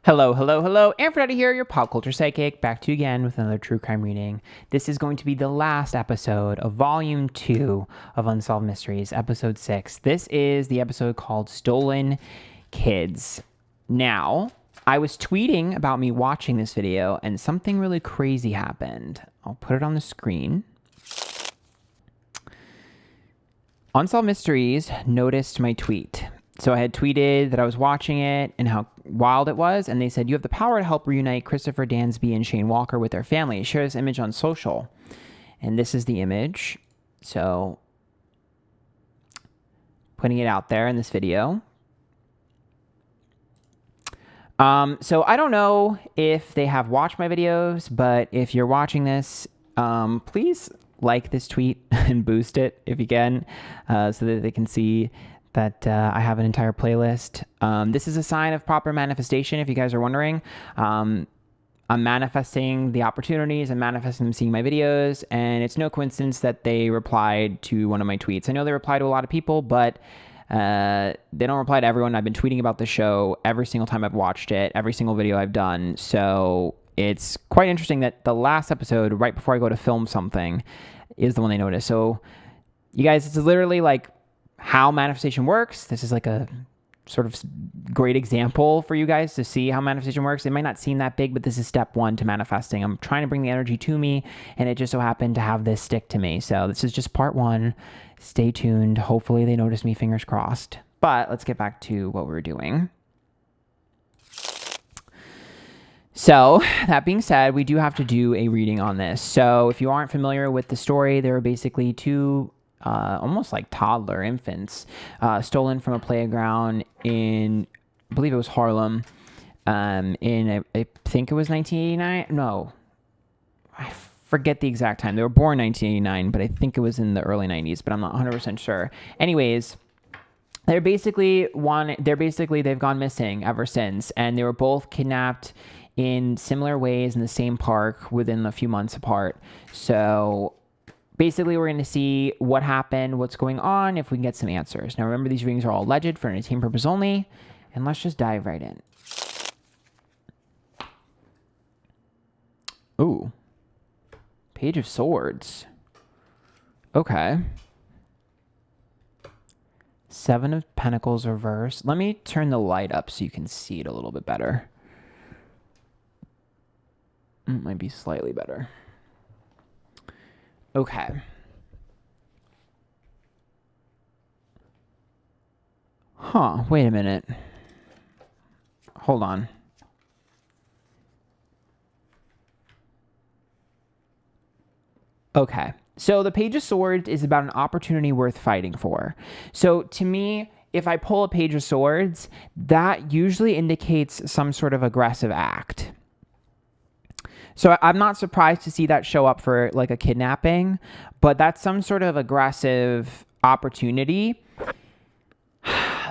Hello, hello, hello. Antphrodite here, your pop culture psychic, back to you again with another true crime reading. This is going to be the last episode of Volume 2 of Unsolved Mysteries, Episode 6. This is the episode called Stolen Kids. Now, I was tweeting about me watching this video, and something really crazy happened. I'll put it on the screen. Unsolved Mysteries noticed my tweet. So I had tweeted that I was watching it and how wild it was, and they said, "You have the power to help reunite Christopher Dansby and Shane Walker with their family. Share this image on social." And this is the image. So putting it out there in this video. So I don't know if they have watched my videos, but if you're watching this, please like this tweet and boost it if you can, so that they can see that I have an entire playlist. This is a sign of proper manifestation, if you guys are wondering. I'm manifesting the opportunities and manifesting them seeing my videos, and it's no coincidence that they replied to one of my tweets. I know they reply to a lot of people, but they don't reply to everyone. I've been tweeting about the show every single time I've watched it, every single video I've done. So it's quite interesting that the last episode, right before I go to film something, is the one they noticed. So you guys, it's literally like how manifestation works. This is like a sort of great example for you guys to see how manifestation works. It might not seem that big, but this is step one to manifesting. I'm trying to bring the energy to me, and it just so happened to have this stick to me. So this is just part one. Stay tuned. Hopefully they notice me, fingers crossed. But let's get back to what we were doing. So that being said, we do have to do a reading on this. So if you aren't familiar with the story, there are basically two almost like toddler infants stolen from a playground in, I believe it was Harlem, in I think it was 1989. No, I forget the exact time. They were born 1989, but I think it was in the early 90s, but I'm not 100% sure. Anyways, they've gone missing ever since, and they were both kidnapped in similar ways in the same park within a few months apart. So basically, we're going to see what happened, what's going on, if we can get some answers. Now, remember, these readings are all alleged for entertainment purpose only, and let's just dive right in. Ooh. Page of Swords. Okay. Seven of Pentacles reversed. Let me turn the light up so you can see it a little bit better. It might be slightly better. Okay. Huh, wait a minute. Hold on. Okay. So the Page of Swords is about an opportunity worth fighting for. So to me, if I pull a Page of Swords, that usually indicates some sort of aggressive act. So I'm not surprised to see that show up for like a kidnapping, but that's some sort of aggressive opportunity.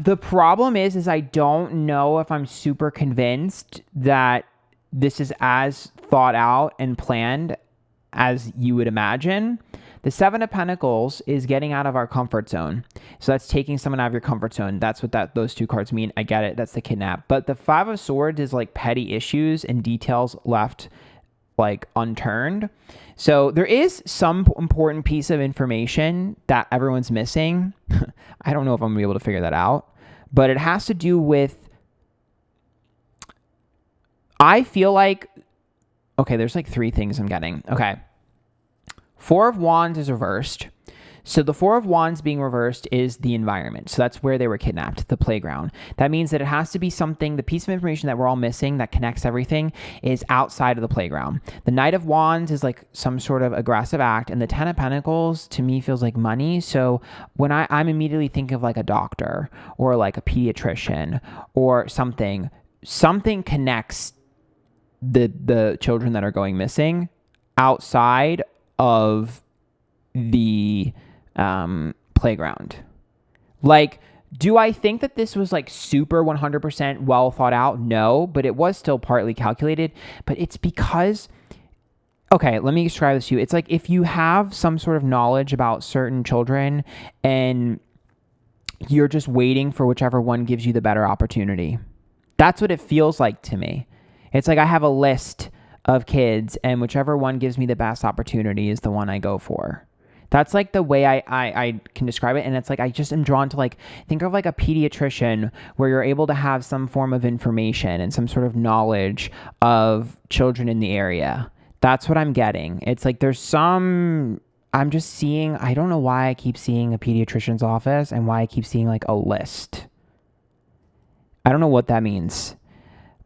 The problem is I don't know if I'm super convinced that this is as thought out and planned as you would imagine. The Seven of Pentacles is getting out of our comfort zone. So that's taking someone out of your comfort zone. That's what those two cards mean. I get it. That's the kidnap. But the Five of Swords is like petty issues and details left like unturned. So there is some important piece of information that everyone's missing. I don't know if I'm gonna be able to figure that out, but it has to do with, I feel like, okay, there's like three things I'm getting. Okay. Four of Wands is reversed. So the Four of Wands being reversed is the environment. So that's where they were kidnapped, the playground. That means that it has to be something, the piece of information that we're all missing that connects everything is outside of the playground. The Knight of Wands is like some sort of aggressive act, and the Ten of Pentacles to me feels like money. So when I'm immediately thinking of like a doctor or like a pediatrician or something connects the children that are going missing outside of the playground. Like, do I think that this was like super 100% well thought out? No, but it was still partly calculated. But it's because, okay, let me describe this to you. It's like if you have some sort of knowledge about certain children and you're just waiting for whichever one gives you the better opportunity. That's what it feels like to me. It's like I have a list of kids, and whichever one gives me the best opportunity is the one I go for. That's like the way I can describe it. And it's like I just am drawn to, like, think of like a pediatrician where you're able to have some form of information and some sort of knowledge of children in the area. That's what I'm getting. It's like I'm just seeing, I don't know why I keep seeing a pediatrician's office and why I keep seeing like a list. I don't know what that means,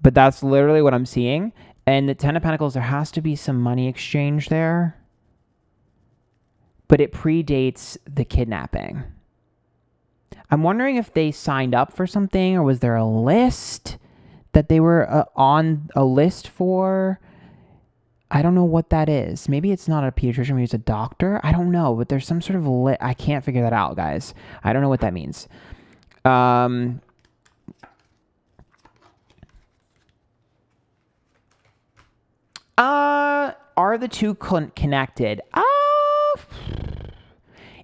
but that's literally what I'm seeing. And the Ten of Pentacles, there has to be some money exchange there, but it predates the kidnapping. I'm wondering if they signed up for something, or was there a list that they were on a list for? I don't know what that is. Maybe it's not a pediatrician, maybe it's a doctor. I don't know, but there's some sort of I can't figure that out, guys. I don't know what that means. Are the two connected?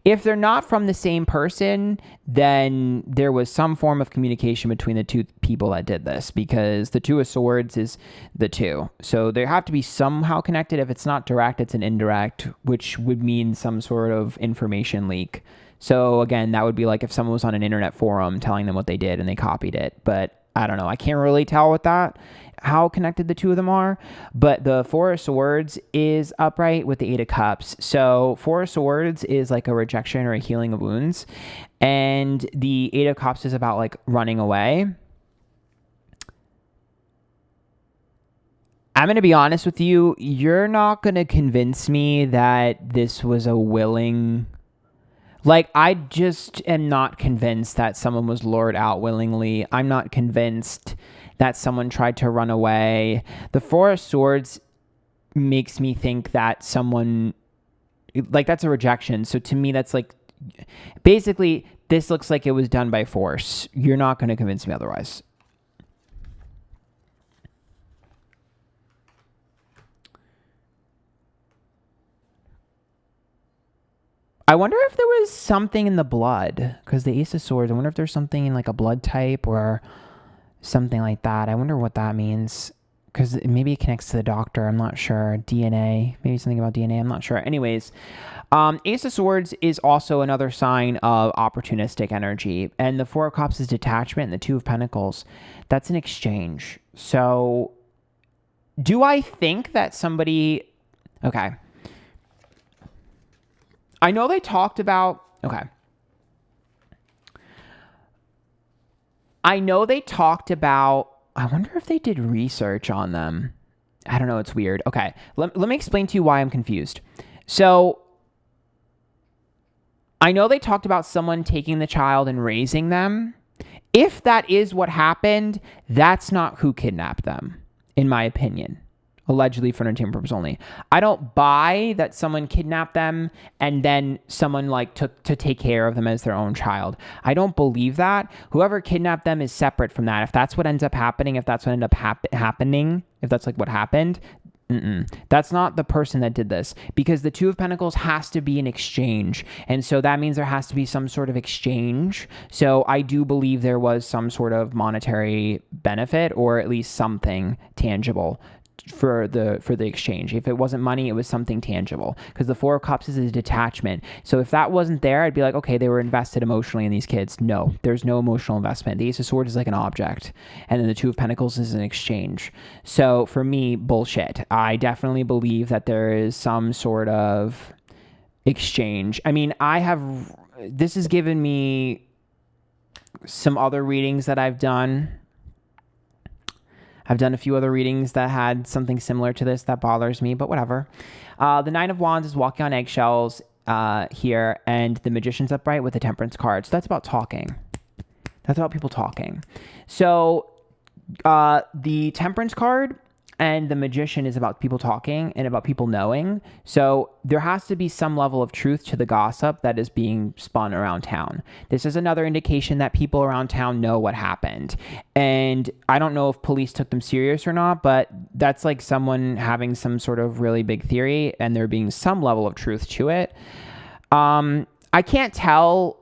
If they're not from the same person, then there was some form of communication between the two people that did this, because the Two of Swords is the two. So they have to be somehow connected. If it's not direct, it's an indirect, which would mean some sort of information leak. So again, that would be like if someone was on an internet forum telling them what they did and they copied it. But I don't know. I can't really tell with that how connected the two of them are. But the Four of Swords is upright with the Eight of Cups. So Four of Swords is like a rejection or a healing of wounds. And the Eight of Cups is about like running away. I'm going to be honest with you. You're not going to convince me that this was a willing... Like, I just am not convinced that someone was lured out willingly. I'm not convinced that someone tried to run away. The Four of Swords makes me think that someone, like, that's a rejection. So to me, that's like, basically, this looks like it was done by force. You're not going to convince me otherwise. I wonder if there was something in the blood, because the Ace of Swords, I wonder if there's something in like a blood type or something like that. I wonder what that means, because maybe it connects to the doctor. I'm not sure. DNA, maybe something about DNA. I'm not sure. Anyways, Ace of Swords is also another sign of opportunistic energy. And the Four of Cups is detachment, and the Two of Pentacles, that's an exchange. So do I think that somebody... Okay. I know they talked about... Okay. I know they talked about... I wonder if they did research on them. I don't know. It's weird. Okay. Let me explain to you why I'm confused. So, I know they talked about someone taking the child and raising them. If that is what happened, that's not who kidnapped them, in my opinion. Allegedly for entertainment purpose only. I don't buy that someone kidnapped them and then someone like took to take care of them as their own child. I don't believe that. Whoever kidnapped them is separate from that. If that's what ends up happening, if that's what ended up happening, if that's like what happened, that's not the person that did this, because the Two of Pentacles has to be an exchange. And so that means there has to be some sort of exchange. So I do believe there was some sort of monetary benefit, or at least something tangible for the exchange. If it wasn't money, it was something tangible, because the Four of Cups is a detachment. So if that wasn't there, I'd be like, okay, they were invested emotionally in these kids. No, there's no emotional investment. The Ace of Swords is like an object, and then the Two of Pentacles is an exchange. So for me, bullshit. I definitely believe that there is some sort of exchange. I mean, this has given me some other readings that I've done. I've done a few other readings that had something similar to this that bothers me, but whatever. The Nine of Wands is walking on eggshells here, and the Magician's upright with the Temperance card. So that's about talking. That's about people talking. So the Temperance card and the Magician is about people talking and about people knowing. So there has to be some level of truth to the gossip that is being spun around town. This is another indication that people around town know what happened. And I don't know if police took them serious or not, but that's like someone having some sort of really big theory and there being some level of truth to it. I can't tell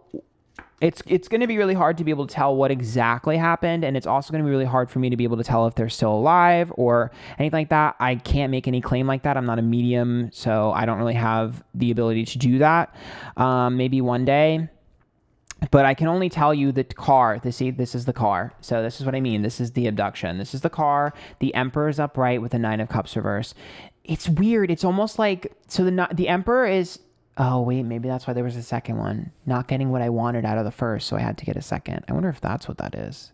It's going to be really hard to be able to tell what exactly happened, and it's also going to be really hard for me to be able to tell if they're still alive or anything like that. I can't make any claim like that. I'm not a medium, so I don't really have the ability to do that. Maybe one day. But I can only tell you the car. This is the car. So this is what I mean. This is the abduction. This is the car. The Emperor is upright with the Nine of Cups reverse. It's weird. It's almost like, so the Emperor is, oh wait, maybe that's why there was a second one. Not getting what I wanted out of the first, so I had to get a second. I wonder if that's what that is.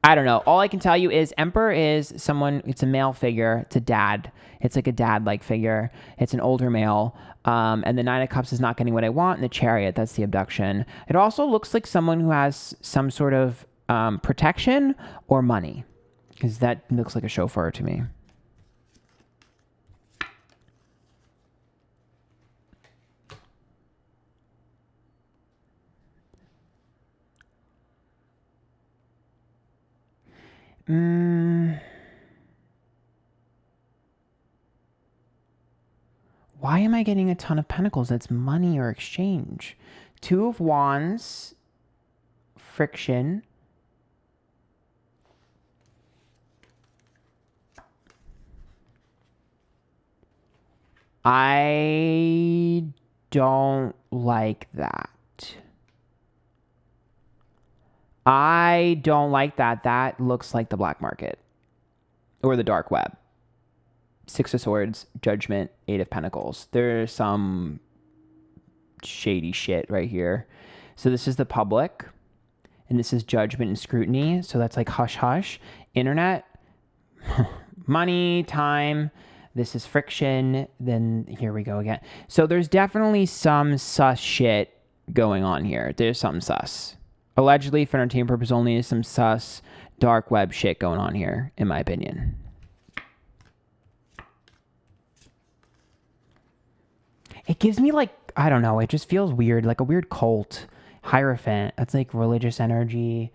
I don't know. All I can tell you is Emperor is someone, it's a male figure. It's a dad. It's like a dad-like figure. It's an older male. And the Nine of Cups is not getting what I want. And the Chariot, that's the abduction. It also looks like someone who has some sort of protection or money. Because that looks like a chauffeur to me. Why am I getting a ton of pentacles? That's money or exchange. Two of Wands, friction. I don't like that. I don't like that. That looks like the black market or the dark web. Six of Swords, Judgment, Eight of Pentacles. There's some shady shit right here. So this is the public, and this is Judgment and Scrutiny. So that's like hush hush. Internet, money, time. This is friction. Then here we go again. So there's definitely some sus shit going on here. There's something sus. Allegedly, for entertainment purpose only, is some sus dark web shit going on here, in my opinion. It gives me like, I don't know, it just feels weird, like a weird cult. Hierophant, that's like religious energy,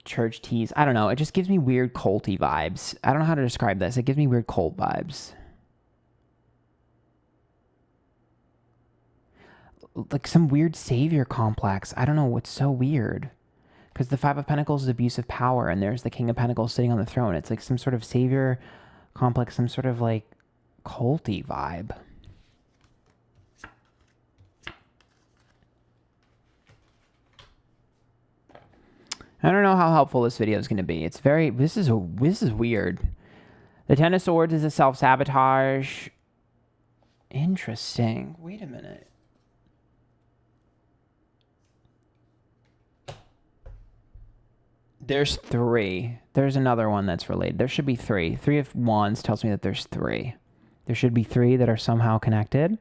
church teas. I don't know, it just gives me weird culty vibes. I don't know how to describe this. It gives me weird cult vibes. Like some weird savior complex. I don't know, it's so weird. Because the Five of Pentacles is abuse of power, and there's the King of Pentacles sitting on the throne. It's like some sort of savior complex, some sort of like culty vibe. I don't know how helpful this video is going to be. It's very, this is weird. The Ten of Swords is a self-sabotage. Interesting. Wait a minute. There's three. There's another one that's related. There should be three. Three of Wands tells me that there's three. There should be three that are somehow connected.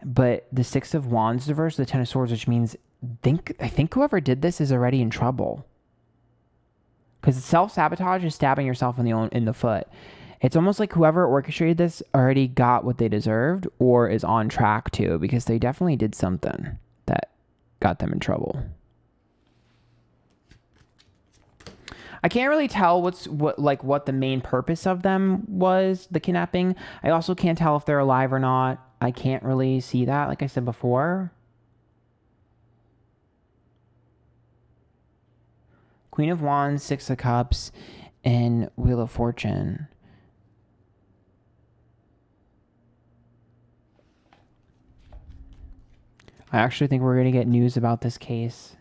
But the Six of Wands reverse the Ten of Swords, which means I think whoever did this is already in trouble. Because self-sabotage is stabbing yourself in the foot. It's almost like whoever orchestrated this already got what they deserved or is on track to, because they definitely did something that got them in trouble. I can't really tell what the main purpose of them was, the kidnapping. I also can't tell if they're alive or not. I can't really see that, like I said before. Queen of Wands, Six of Cups, and Wheel of Fortune. I actually think we're going to get news about this case.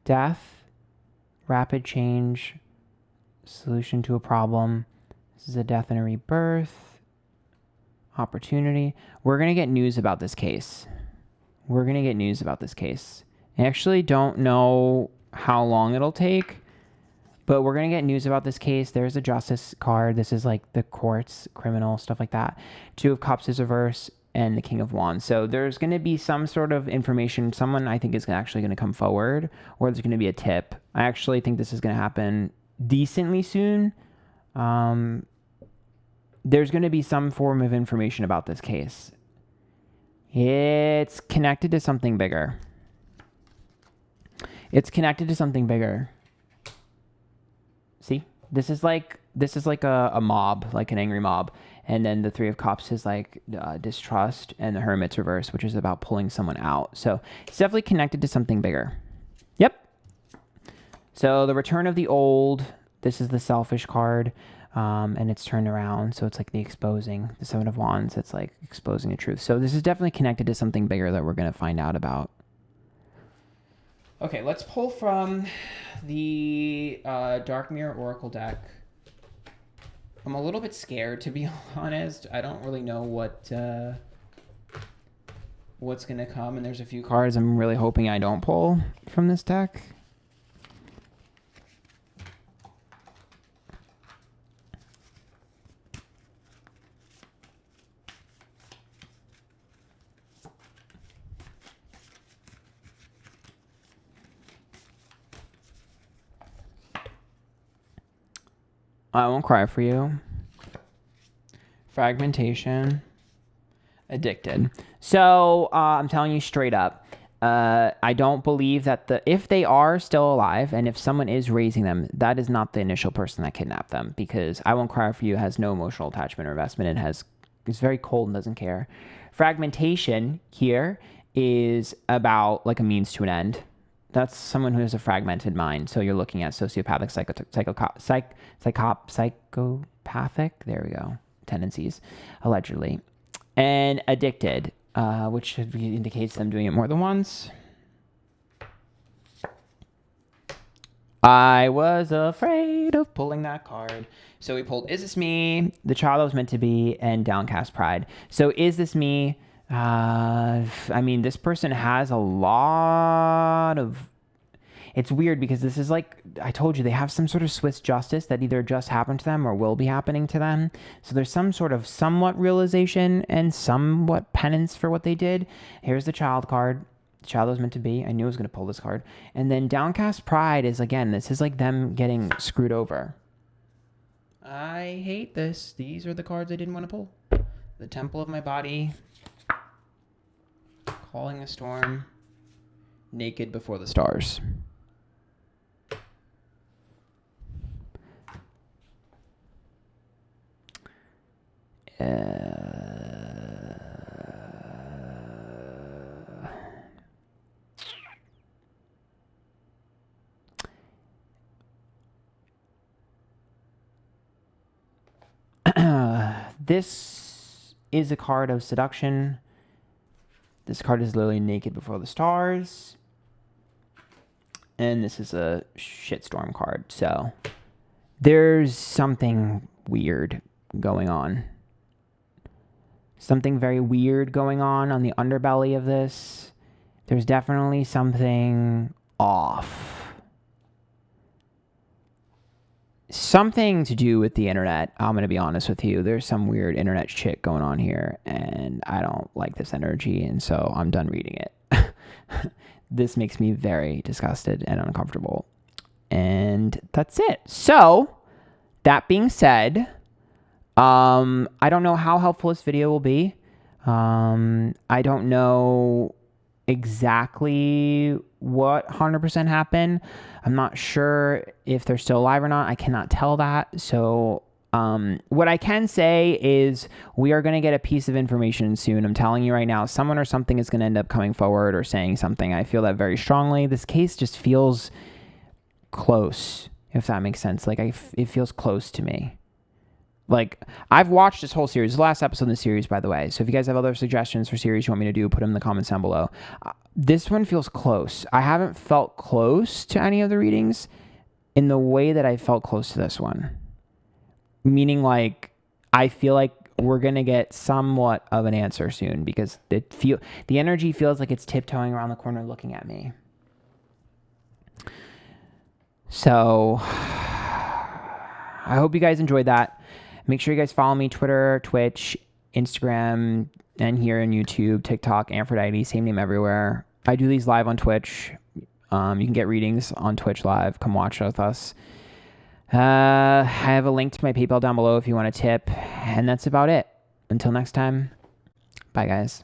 Death, rapid change, solution to a problem. This is a death and a rebirth. Opportunity. We're going to get news about this case. We're going to get news about this case. I actually don't know how long it'll take, but we're going to get news about this case. There's a justice card. This is like the courts, criminal, stuff like that. Two of Cups is reverse, and the King of Wands. So there's going to be some sort of information. Someone I think is actually going to come forward, or there's going to be a tip. I actually think this is going to happen decently soon. There's going to be some form of information about this case. It's connected to something bigger. It's connected to something bigger. See, this is like a mob, like an angry mob, And then the Three of Cups is like distrust, and the Hermit's reverse, which is about pulling someone out. So it's definitely connected to something bigger. Yep. So the return of the old, this is the selfish card, and it's turned around. So it's like the exposing, the Seven of Wands, it's like exposing the truth. So this is definitely connected to something bigger that we're going to find out about. Okay, let's pull from the Dark Mirror Oracle deck. I'm a little bit scared, to be honest. I don't really know what's going to come, and there's a few cards I'm really hoping I don't pull from this deck. I won't cry for you. Fragmentation. Addicted. So I'm telling you straight up, I don't believe that if they are still alive and if someone is raising them, that is not the initial person that kidnapped them, because I Won't Cry for You has no emotional attachment or investment. It's very cold and doesn't care. Fragmentation here is about like a means to an end. That's someone who has a fragmented mind. So you're looking at sociopathic, psychopathic, there we go, tendencies, allegedly. And addicted, which indicates them doing it more than once. I was afraid of pulling that card. So we pulled Is This Me, The Child I Was Meant to Be, and Downcast Pride. So Is This Me? I mean, this person has a lot of... It's weird because this is like, I told you, they have some sort of Swiss justice that either just happened to them or will be happening to them. So there's some sort of somewhat realization and somewhat penance for what they did. Here's the Child card. The Child I Was Meant to Be. I knew I was going to pull this card. And then Downcast Pride is, again, this is like them getting screwed over. I hate this. These are the cards I didn't want to pull. The Temple of My Body. Calling the Storm, Naked Before the Stars. This is a card of seduction. This card is literally Naked Before the Stars. And this is a shitstorm card. So there's something weird going on. Something very weird going on the underbelly of this. There's definitely something off. Something to do with the internet. I'm going to be honest with you. There's some weird internet shit going on here, and I don't like this energy, and so I'm done reading it. This makes me very disgusted and uncomfortable. And that's it. So, that being said, I don't know how helpful this video will be. I don't know exactly what 100% happened. I'm not sure if they're still alive or not. I cannot tell that. So what I can say is we are going to get a piece of information soon. I'm telling you right now, someone or something is going to end up coming forward or saying something. I feel that very strongly. This case just feels close, if that makes sense. Like it feels close to me. Like, I've watched this whole series, the last episode in the series, by the way. So if you guys have other suggestions for series you want me to do, put them in the comments down below. This one feels close. I haven't felt close to any of the readings in the way that I felt close to this one. Meaning, like, I feel like we're going to get somewhat of an answer soon because the energy feels like it's tiptoeing around the corner looking at me. So, I hope you guys enjoyed that. Make sure you guys follow me, Twitter, Twitch, Instagram, and here on YouTube, TikTok, Antphrodite, same name everywhere. I do these live on Twitch. You can get readings on Twitch live. Come watch with us. I have a link to my PayPal down below if you want a tip. And that's about it. Until next time, bye guys.